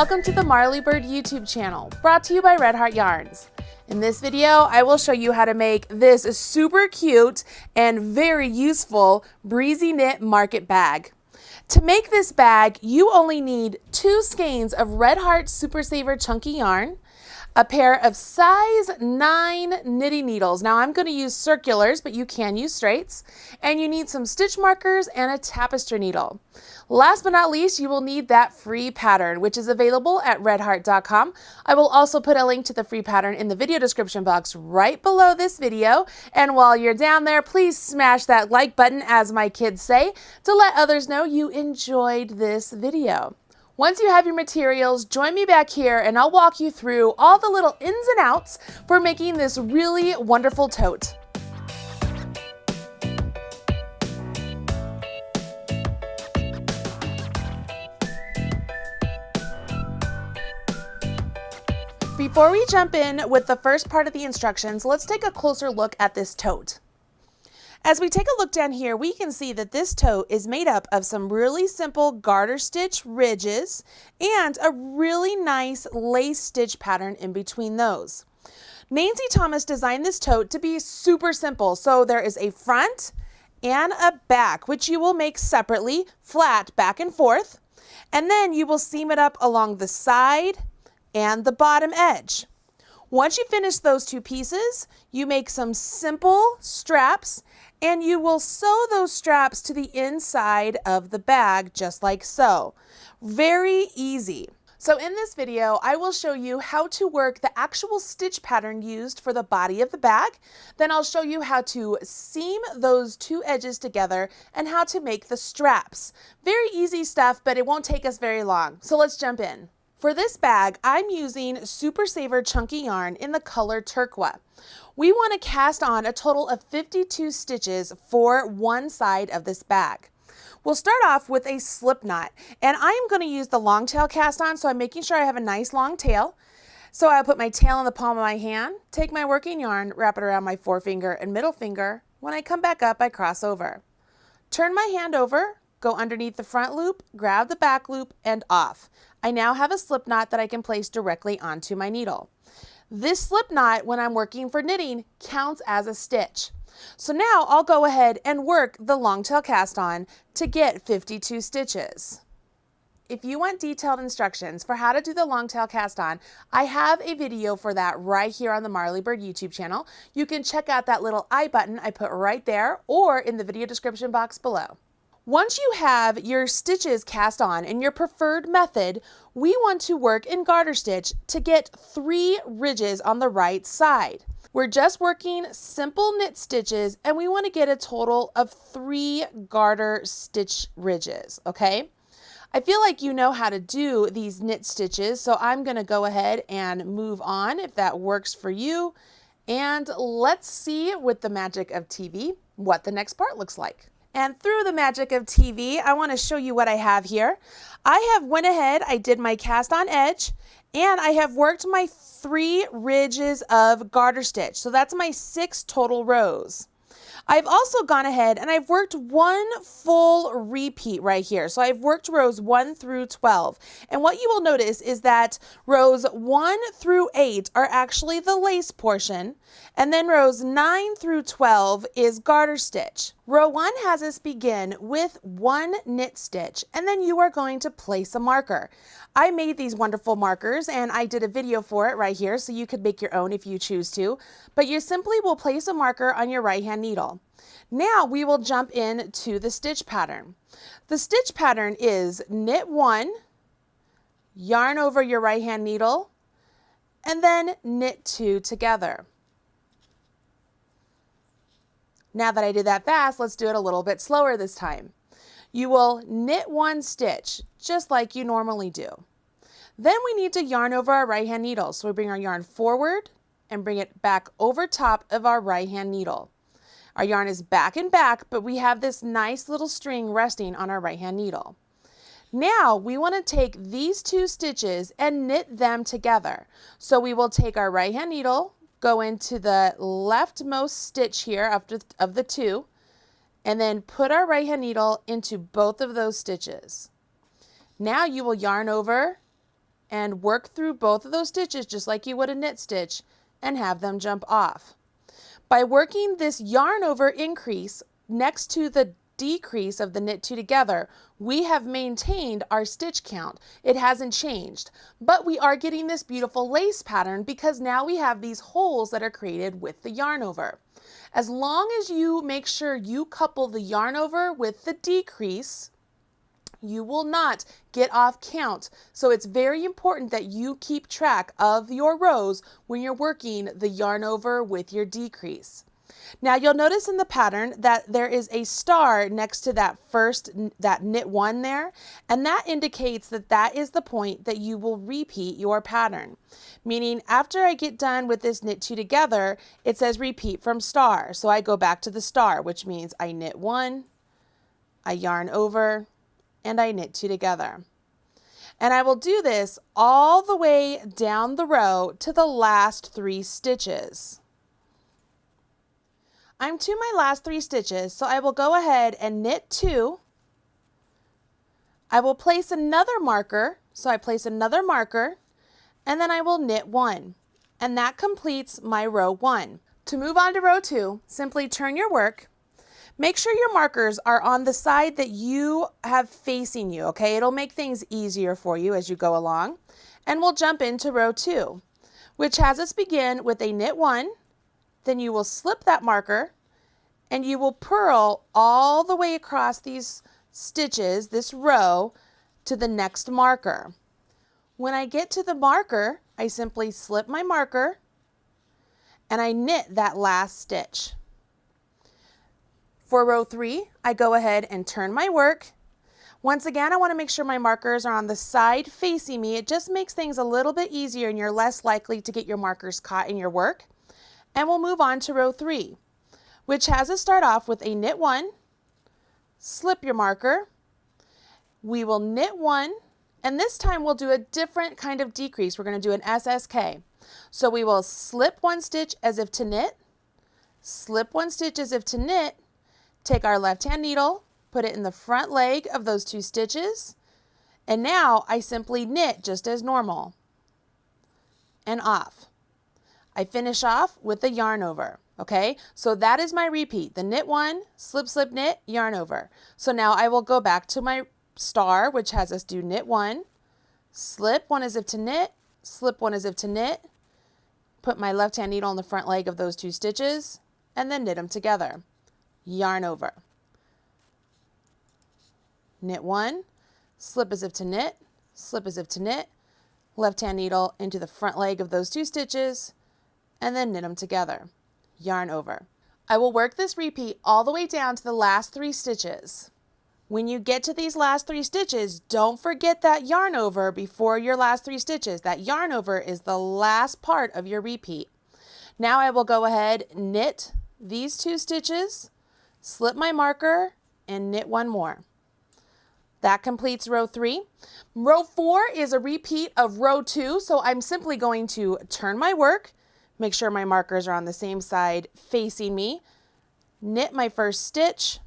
Welcome to the Marley Bird YouTube channel, brought to you by Red Heart Yarns. In this video, I will show you how to make this super cute and very useful breezy knit market bag. To make this bag, you only need 2 skeins of Red Heart Super Saver chunky yarn, a pair of size 9 knitting needles. Now I'm going to use circulars, but you can use straights. And you need some stitch markers and a tapestry needle. Last but not least, you will need that free pattern, which is available at redheart.com. I will also put a link to the free pattern in the video description box right below this video. And while you're down there, please smash that like button, as my kids say, to let others know you enjoyed this video. Once you have your materials, join me back here and I'll walk you through all the little ins and outs for making this really wonderful tote. Before we jump in with the first part of the instructions, let's take a closer look at this tote. As we take a look down here, we can see that this tote is made up of some really simple garter stitch ridges and a really nice lace stitch pattern in between those. Nancy Thomas designed this tote to be super simple. So there is a front and a back, which you will make separately, flat back and forth. And then you will seam it up along the side and the bottom edge. Once you finish those 2 pieces, you make some simple straps and you will sew those straps to the inside of the bag just like so. Very easy. So in this video, I will show you how to work the actual stitch pattern used for the body of the bag. Then I'll show you how to seam those 2 edges together and how to make the straps. Very easy stuff, but it won't take us very long. So let's jump in. For this bag, I'm using Super Saver chunky yarn in the color turquoise. We want to cast on a total of 52 stitches for one side of this bag. We'll start off with a slip knot, and I am going to use the long tail cast on, so I'm making sure I have a nice long tail. So I'll put my tail in the palm of my hand, take my working yarn, wrap it around my forefinger and middle finger. When I come back up, I cross over. Turn my hand over, go underneath the front loop, grab the back loop, and off. I now have a slip knot that I can place directly onto my needle. This slip knot, when I'm working for knitting, counts as a stitch. So now I'll go ahead and work the long tail cast on to get 52 stitches. If you want detailed instructions for how to do the long tail cast on, I have a video for that right here on the Marley Bird YouTube channel. You can check out that little I button I put right there or in the video description box below. Once you have your stitches cast on in your preferred method, we want to work in garter stitch to get 3 ridges on the right side. We're just working simple knit stitches and we want to get a total of 3 garter stitch ridges, okay? I feel like you know how to do these knit stitches, so I'm going to go ahead and move on if that works for you. And let's see, with the magic of TV, what the next part looks like. And through the magic of TV, I want to show you what I have here. I have went ahead, I did my cast on edge, and I have worked my 3 ridges of garter stitch. So that's my 6 total rows. I've also gone ahead and I've worked 1 full repeat right here. So I've worked rows 1 through 12. And what you will notice is that rows 1 through 8 are actually the lace portion. And then rows 9 through 12 is garter stitch. Row 1 has us begin with 1 knit stitch, and then you are going to place a marker. I made these wonderful markers and I did a video for it right here, so you could make your own if you choose to, but you simply will place a marker on your right hand needle. Now we will jump into the stitch pattern. The stitch pattern is knit 1, yarn over your right hand needle, and then knit 2 together. Now that I did that fast, let's do it a little bit slower this time. You will knit 1 stitch, just like you normally do. Then we need to yarn over our right hand needle. So we bring our yarn forward and bring it back over top of our right hand needle. Our yarn is back and back, but we have this nice little string resting on our right hand needle. Now we want to take these 2 stitches and knit them together. So we will take our right hand needle, go into the leftmost stitch here of the 2, and then put our right hand needle into both of those stitches. Now you will yarn over and work through both of those stitches just like you would a knit stitch and have them jump off. By working this yarn over increase next to the decrease of the knit two together, we have maintained our stitch count. It hasn't changed, but we are getting this beautiful lace pattern because now we have these holes that are created with the yarn over. As long as you make sure you couple the yarn over with the decrease, you will not get off count. So it's very important that you keep track of your rows when you're working the yarn over with your decrease. Now you'll notice in the pattern that there is a star next to that knit one there, and that indicates that that is the point that you will repeat your pattern. Meaning after I get done with this knit two together, it says repeat from star. So I go back to the star, which means I knit one, I yarn over, and I knit two together. And I will do this all the way down the row to the last 3 stitches. I'm to my last 3 stitches, so I will go ahead and knit 2. I will place another marker, so I place another marker, and then I will knit 1. And that completes my row 1. To move on to row 2, simply turn your work. Make sure your markers are on the side that you have facing you, okay? It'll make things easier for you as you go along. And we'll jump into row 2, which has us begin with a knit 1, then you will slip that marker, and you will purl all the way across these stitches, this row, to the next marker. When I get to the marker, I simply slip my marker, and I knit that last stitch. For row 3, I go ahead and turn my work. Once again, I want to make sure my markers are on the side facing me. It just makes things a little bit easier and you're less likely to get your markers caught in your work. And we'll move on to row 3, which has us start off with a knit 1, slip your marker. We will knit 1, and this time we'll do a different kind of decrease. We're going to do an SSK. So we will slip 1 stitch as if to knit, slip 1 stitch as if to knit, take our left hand needle, put it in the front leg of those 2 stitches, and now I simply knit just as normal and off. I finish off with the yarn over, okay? So that is my repeat, the knit 1, slip, slip, knit, yarn over. So now I will go back to my star, which has us do knit 1, slip 1 as if to knit, slip 1 as if to knit, put my left hand needle on the front leg of those 2 stitches, and then knit them together. Yarn over. Knit 1, slip as if to knit, slip as if to knit, left hand needle into the front leg of those 2 stitches, and then knit them together. Yarn over. I will work this repeat all the way down to the last 3 stitches. When you get to these last 3 stitches, don't forget that yarn over before your last 3 stitches. That yarn over is the last part of your repeat. Now I will go ahead, knit these 2 stitches, slip my marker, and knit 1 more. That completes row 3. Row 4 is a repeat of row 2, so I'm simply going to turn my work, make sure my markers are on the same side facing me, knit my first stitch,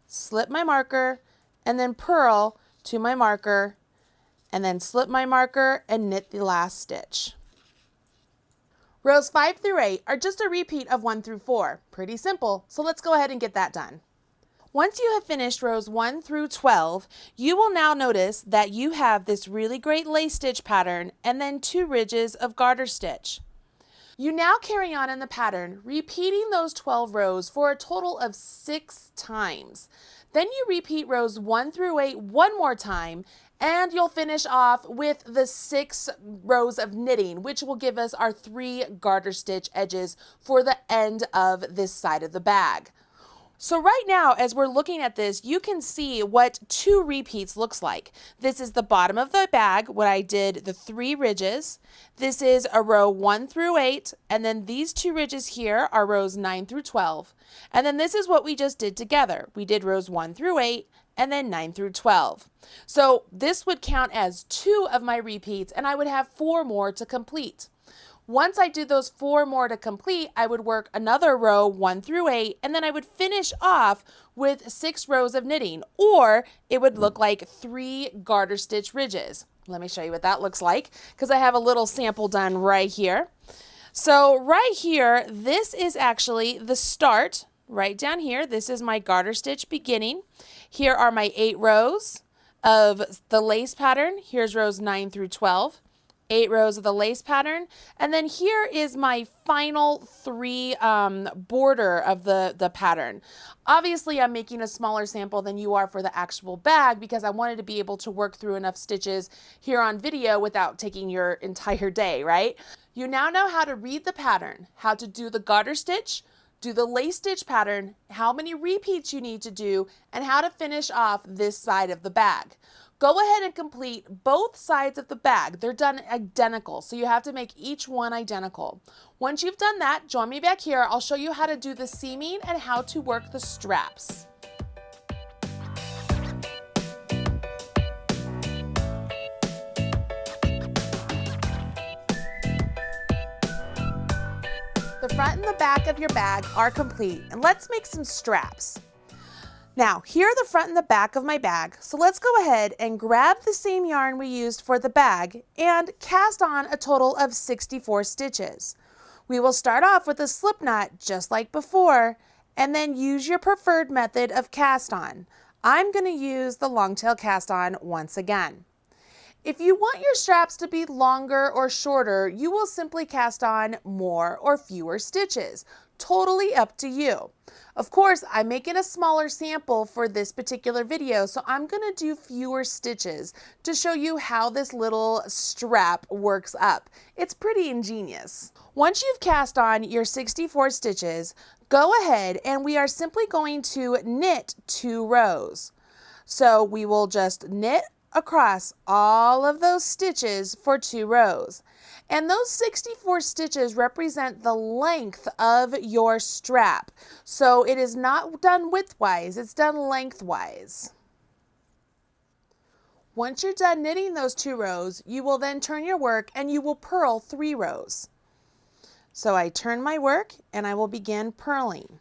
slip my marker, and then purl to my marker, and then slip my marker and knit the last stitch. Rows 5 through 8 are just a repeat of 1 through 4. Pretty simple, so let's go ahead and get that done. Once you have finished rows 1 through 12, you will now notice that you have this really great lace stitch pattern and then 2 ridges of garter stitch. You now carry on in the pattern, repeating those 12 rows for a total of 6 times. Then you repeat rows 1 through 8 one more time, and you'll finish off with the 6 rows of knitting, which will give us our 3 garter stitch edges for the end of this side of the bag. So right now, as we're looking at this, you can see what 2 repeats looks like. This is the bottom of the bag, what I did, the 3 ridges. This is a row 1 through 8, and then these 2 ridges here are rows 9 through 12. And then this is what we just did together. We did rows 1 through 8, and then 9 through 12. So this would count as 2 of my repeats, and I would have 4 more to complete. Once I do those 4 more to complete, I would work another row 1 through 8, and then I would finish off with 6 rows of knitting, or it would look like 3 garter stitch ridges. Let me show you what that looks like, because I have a little sample done right here. So right here, this is actually the start. Right down here, this is my garter stitch beginning. Here are my 8 rows of the lace pattern. Here's rows 9 through 12. 8 rows of the lace pattern. And then here is my final 3 border of the pattern. Obviously, I'm making a smaller sample than you are for the actual bag because I wanted to be able to work through enough stitches here on video without taking your entire day, right? You now know how to read the pattern, how to do the garter stitch, do the lace stitch pattern, how many repeats you need to do, and how to finish off this side of the bag. Go ahead and complete both sides of the bag. They're done identical, so you have to make each one identical. Once you've done that, join me back here. I'll show you how to do the seaming and how to work the straps. The front and the back of your bag are complete, and let's make some straps. Now, here are the front and the back of my bag, so let's go ahead and grab the same yarn we used for the bag and cast on a total of 64 stitches. We will start off with a slip knot just like before, and then use your preferred method of cast on. I'm going to use the long tail cast on once again. If you want your straps to be longer or shorter, you will simply cast on more or fewer stitches. Totally up to you. Of course, I'm making a smaller sample for this particular video, so I'm going to do fewer stitches to show you how this little strap works up. It's pretty ingenious. Once you've cast on your 64 stitches, go ahead and we are simply going to knit 2 rows. So we will just knit across all of those stitches for 2 rows. And those 64 stitches represent the length of your strap. So it is not done widthwise, it's done lengthwise. Once you're done knitting those 2 rows, you will then turn your work and you will purl 3 rows. So I turn my work and I will begin purling.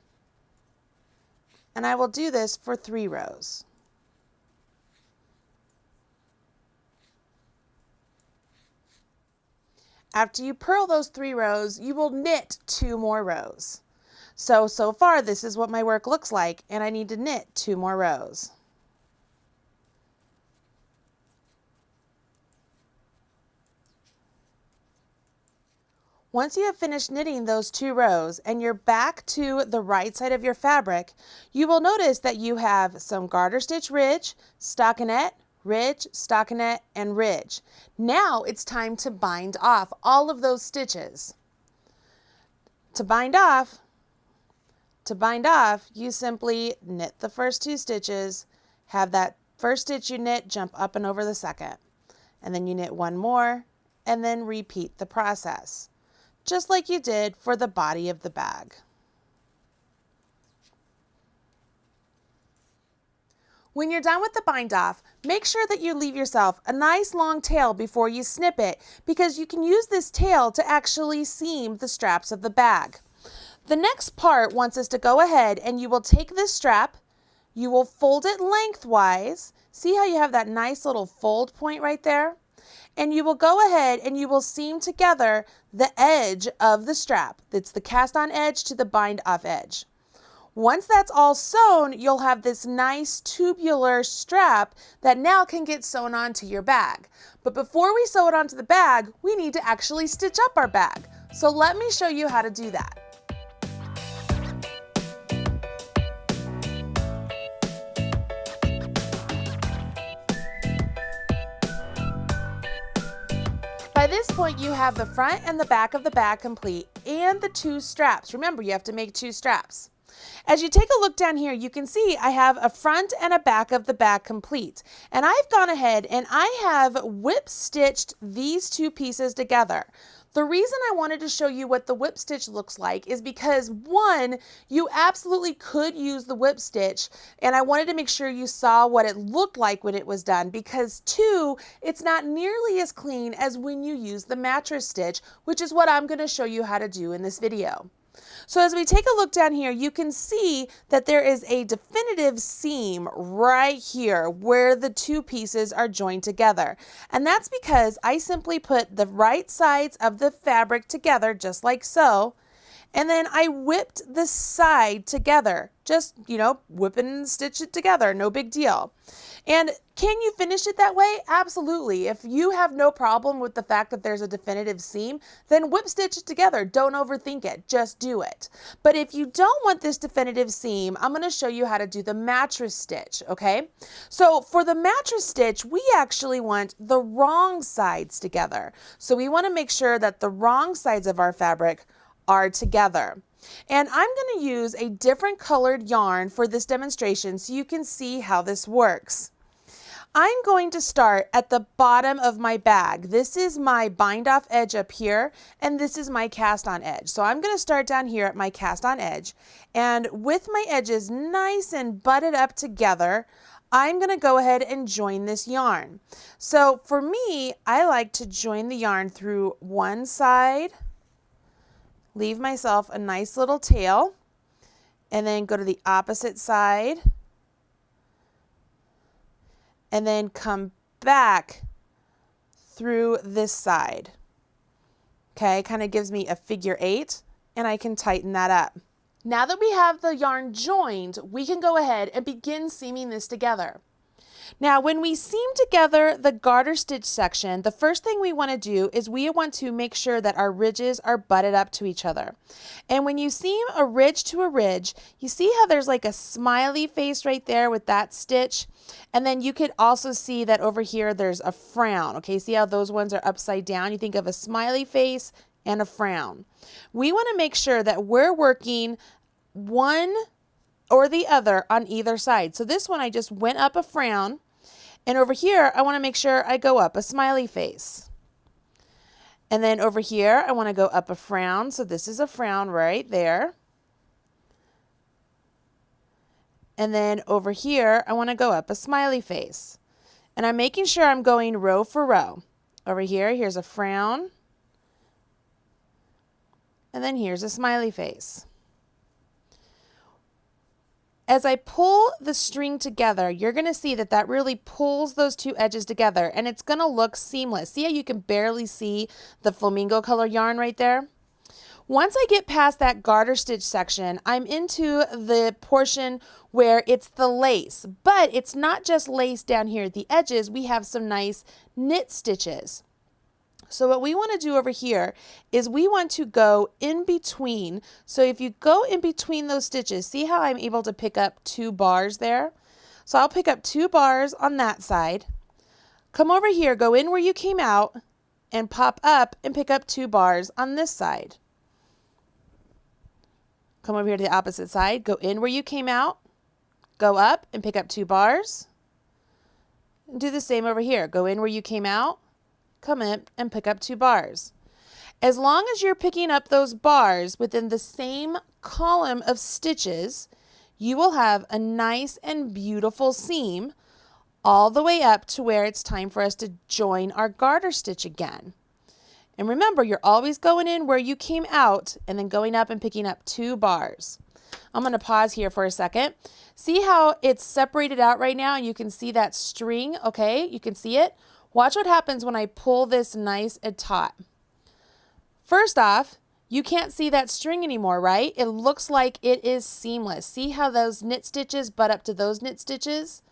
And I will do this for 3 rows. After you purl those 3 rows, you will knit 2 more rows. So far this is what my work looks like, and I need to knit 2 more rows. Once you have finished knitting those 2 rows and you're back to the right side of your fabric, you will notice that you have some garter stitch ridge, stockinette, ridge, stockinette, and ridge. Now it's time to bind off all of those stitches. To bind off, you simply knit the first 2 stitches, have that first stitch you knit jump up and over the second, and then you knit 1 more, and then repeat the process, just like you did for the body of the bag. When you're done with the bind off, make sure that you leave yourself a nice long tail before you snip it, because you can use this tail to actually seam the straps of the bag. The next part wants us to go ahead and you will take this strap, you will fold it lengthwise. See how you have that nice little fold point right there? And you will go ahead and you will seam together the edge of the strap. That's the cast on edge to the bind off edge. Once that's all sewn, you'll have this nice tubular strap that now can get sewn onto your bag. But before we sew it onto the bag, we need to actually stitch up our bag. So let me show you how to do that. By this point, you have the front and the back of the bag complete and the 2 straps. Remember, you have to make 2 straps. As you take a look down here, you can see I have a front and a back of the bag complete. And I've gone ahead and I have whip stitched these 2 pieces together. The reason I wanted to show you what the whip stitch looks like is because, one, you absolutely could use the whip stitch, and I wanted to make sure you saw what it looked like when it was done, because two, it's not nearly as clean as when you use the mattress stitch, which is what I'm going to show you how to do in this video. So as we take a look down here, you can see that there is a definitive seam right here where the two pieces are joined together. And that's because I simply put the right sides of the fabric together just like so. And then I whipped the side together, just, whip and stitch it together, no big deal. And can you finish it that way? Absolutely. If you have no problem with the fact that there's a definitive seam, then whip stitch it together. Don't overthink it, just do it. But if you don't want this definitive seam, I'm going to show you how to do the mattress stitch, okay? So for the mattress stitch, we actually want the wrong sides together. So we want to make sure that the wrong sides of our fabric are together. And I'm going to use a different colored yarn for this demonstration so you can see how this works. I'm going to start at the bottom of my bag. This is my bind off edge up here, and this is my cast on edge. So I'm going to start down here at my cast on edge, and with my edges nice and butted up together, I'm going to go ahead and join this yarn. So for me, I like to join the yarn through one side, leave myself a nice little tail, and then go to the opposite side, and then come back through this side. Okay, kind of gives me a figure 8, and I can tighten that up. Now that we have the yarn joined, we can go ahead and begin seaming this together. Now, when we seam together the garter stitch section, the first thing we want to do is we want to make sure that our ridges are butted up to each other. And when you seam a ridge to a ridge, you see how there's like a smiley face right there with that stitch? And then you could also see that over here there's a frown. Okay, see how those ones are upside down? You think of a smiley face and a frown. We want to make sure that we're working one or the other on either side. So this one I just went up a frown, and over here I want to make sure I go up a smiley face. And then over here I want to go up a frown, so this is a frown right there. And then over here I want to go up a smiley face. And I'm making sure I'm going row for row. Over here, here's a frown. And then here's a smiley face. As I pull the string together, you're going to see that that really pulls those two edges together, and it's going to look seamless. See how you can barely see the flamingo color yarn right there? Once I get past that garter stitch section, I'm into the portion where it's the lace, but it's not just lace down here at the edges. We have some nice knit stitches. So what we want to do over here is we want to go in between. So if you go in between those stitches, see how I'm able to pick up 2 bars there? So I'll pick up 2 bars on that side. Come over here, go in where you came out, and pop up and pick up 2 bars on this side. Come over here to the opposite side, go in where you came out, go up and pick up 2 bars. And do the same over here. Go in where you came out, come in and pick up 2 bars. As long as you're picking up those bars within the same column of stitches, you will have a nice and beautiful seam all the way up to where it's time for us to join our garter stitch again. And remember, you're always going in where you came out and then going up and picking up 2 bars. I'm going to pause here for a second. See how it's separated out right now, and you can see that string, okay? You can see it. Watch what happens when I pull this nice and taut. First off, you can't see that string anymore, right? It looks like it is seamless. See how those knit stitches butt up to those knit stitches?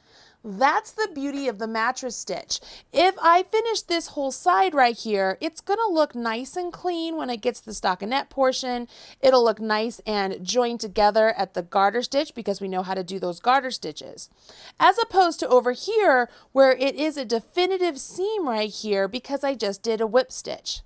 That's the beauty of the mattress stitch. If I finish this whole side right here, it's going to look nice and clean when it gets to the stockinette portion. It'll look nice and joined together at the garter stitch because we know how to do those garter stitches. As opposed to over here where it is a definitive seam right here because I just did a whip stitch.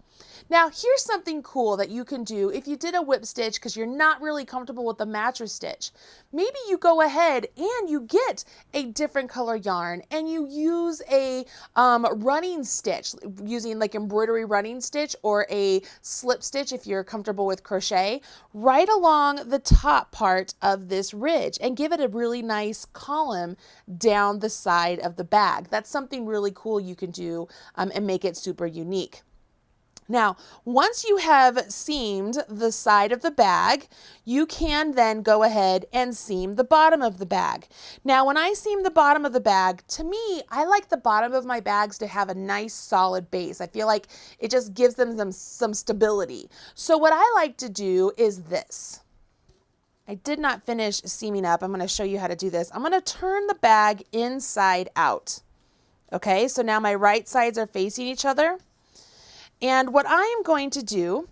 Now, here's something cool that you can do if you did a whip stitch because you're not really comfortable with the mattress stitch. Maybe you go ahead and you get a different color yarn and you use a running stitch, using like embroidery running stitch or a slip stitch if you're comfortable with crochet, right along the top part of this ridge and give it a really nice column down the side of the bag. That's something really cool you can do and make it super unique. Now, once you have seamed the side of the bag, you can then go ahead and seam the bottom of the bag. Now, when I seam the bottom of the bag, to me, I like the bottom of my bags to have a nice solid base. I feel like it just gives them some stability. So what I like to do is this. I did not finish seaming up. I'm going to show you how to do this. I'm going to turn the bag inside out. Okay, so now my right sides are facing each other. And what I am going to do,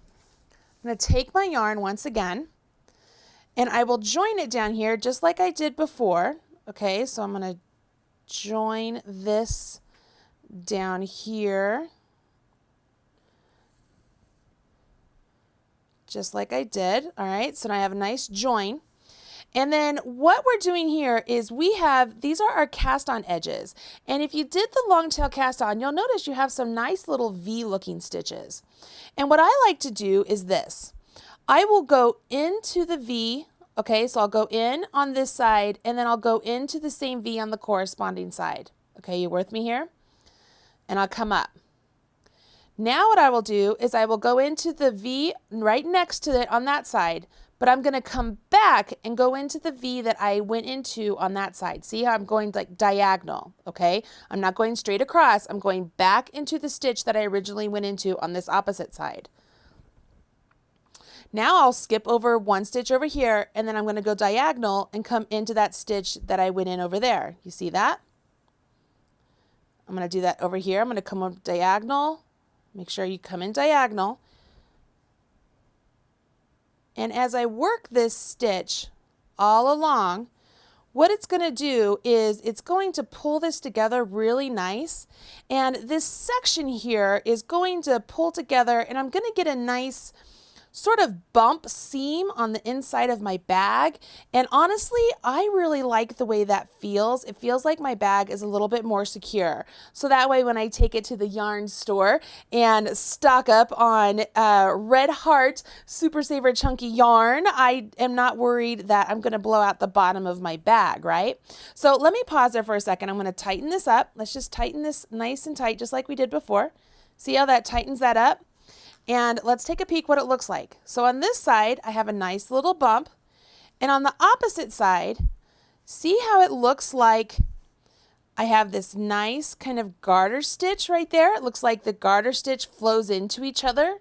I'm going to take my yarn once again, and I will join it down here just like I did before. Okay, so I'm going to join this down here, just like I did. All right, so now I have a nice join. And then what we're doing here is these are our cast on edges. And if you did the long tail cast on, you'll notice you have some nice little V looking stitches. And what I like to do is this. I will go into the V, okay, so I'll go in on this side and then I'll go into the same V on the corresponding side. Okay, you with me here? And I'll come up. Now what I will do is I will go into the V right next to it on that side, but I'm going to come back and go into the V that I went into on that side. See how I'm going like diagonal, okay? I'm not going straight across. I'm going back into the stitch that I originally went into on this opposite side. Now I'll skip over one stitch over here, and then I'm going to go diagonal and come into that stitch that I went in over there. You see that? I'm going to do that over here. I'm going to come up diagonal. Make sure you come in diagonal. And as I work this stitch all along, what it's going to do is it's going to pull this together really nice. And this section here is going to pull together, and I'm going to get a nice sort of bump seam on the inside of my bag. And honestly, I really like the way that feels. It feels like my bag is a little bit more secure. So that way when I take it to the yarn store and stock up on Red Heart Super Saver Chunky yarn, I am not worried that I'm going to blow out the bottom of my bag, right? So let me pause there for a second. I'm going to tighten this up. Let's just tighten this nice and tight just like we did before. See how that tightens that up? And let's take a peek what it looks like. So on this side, I have a nice little bump. And on the opposite side, see how it looks like I have this nice kind of garter stitch right there. It looks like the garter stitch flows into each other.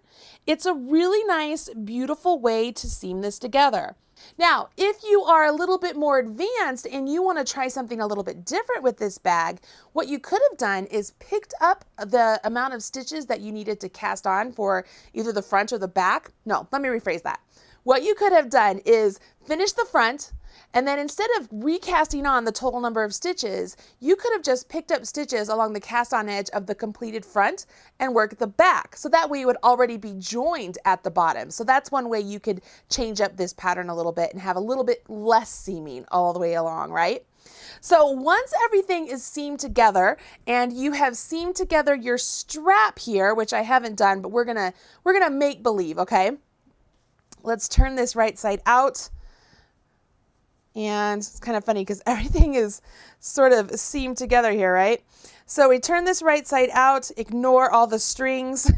It's a really nice, beautiful way to seam this together. Now, if you are a little bit more advanced and you want to try something a little bit different with this bag, what you could have done is picked up the amount of stitches that you needed to cast on for either the front or the back. No, let me rephrase that. What you could have done is finish the front, and then instead of recasting on the total number of stitches, you could have just picked up stitches along the cast on edge of the completed front and worked the back. So that way it would already be joined at the bottom. So that's one way you could change up this pattern a little bit and have a little bit less seaming all the way along, right? So once everything is seamed together and you have seamed together your strap here, which I haven't done, but we're gonna make believe, okay? Let's turn this right side out. And it's kind of funny because everything is sort of seamed together here, right? So we turn this right side out, ignore all the strings.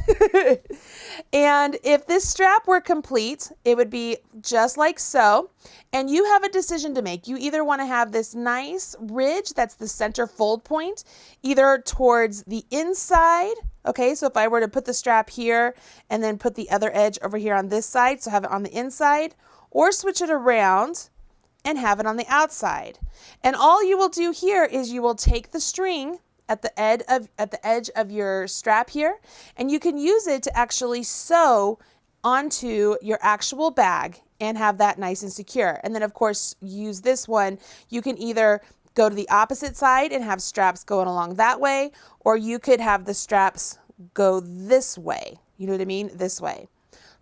And if this strap were complete, it would be just like so. And you have a decision to make. You either want to have this nice ridge that's the center fold point, either towards the inside. Okay, so if I were to put the strap here and then put the other edge over here on this side, so have it on the inside, or switch it around and have it on the outside. And all you will do here is you will take the string at the edge of your strap here, and you can use it to actually sew onto your actual bag and have that nice and secure. And then of course use this one. You can either go to the opposite side and have straps going along that way, or you could have the straps go this way. You know what I mean? This way.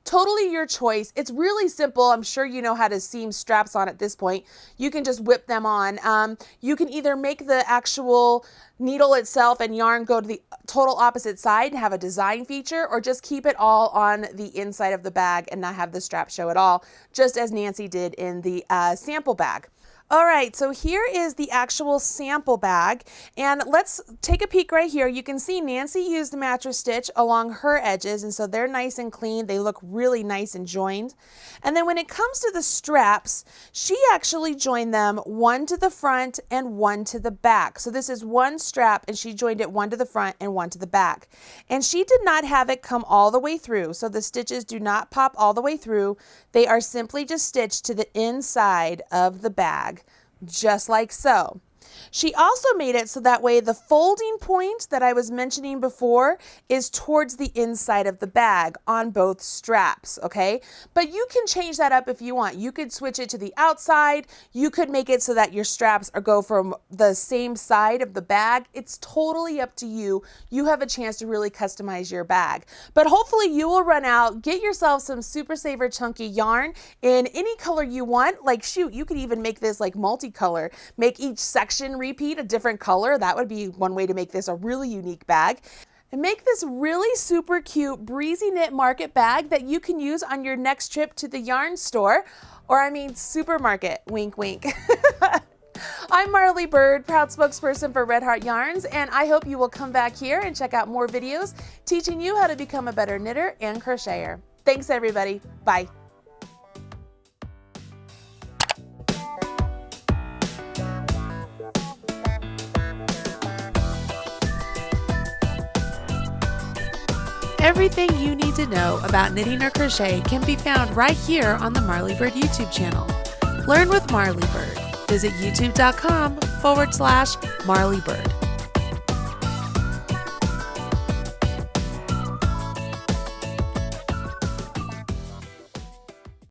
Totally your choice. It's really simple. I'm sure you know how to seam straps on at this point. You can just whip them on. You can either make the actual needle itself and yarn go to the total opposite side and have a design feature, or just keep it all on the inside of the bag and not have the strap show at all, just as Nancy did in the sample bag. All right, so here is the actual sample bag, and let's take a peek right here. You can see Nancy used the mattress stitch along her edges, and so they're nice and clean. They look really nice and joined. And then when it comes to the straps, she actually joined them one to the front and one to the back. So this is one strap, and she joined it one to the front and one to the back. And she did not have it come all the way through, so the stitches do not pop all the way through. They are simply just stitched to the inside of the bag, just like so. She also made it so that way the folding point that I was mentioning before is towards the inside of the bag on both straps, okay? But you can change that up if you want. You could switch it to the outside. You could make it so that your straps go from the same side of the bag. It's totally up to you. You have a chance to really customize your bag. But hopefully you will run out, get yourself some Super Saver chunky yarn in any color you want. Like shoot, you could even make this like multicolor. Make each section repeat a different color. That would be one way to make this a really unique bag. And make this really super cute breezy knit market bag that you can use on your next trip to the yarn store, or I mean supermarket, wink wink. I'm Marley Bird, proud spokesperson for Red Heart Yarns, and I hope you will come back here and check out more videos teaching you how to become a better knitter and crocheter. Thanks everybody, bye. Everything you need to know about knitting or crochet can be found right here on the Marley Bird YouTube channel. Learn with Marley Bird. Visit youtube.com/Marley Bird.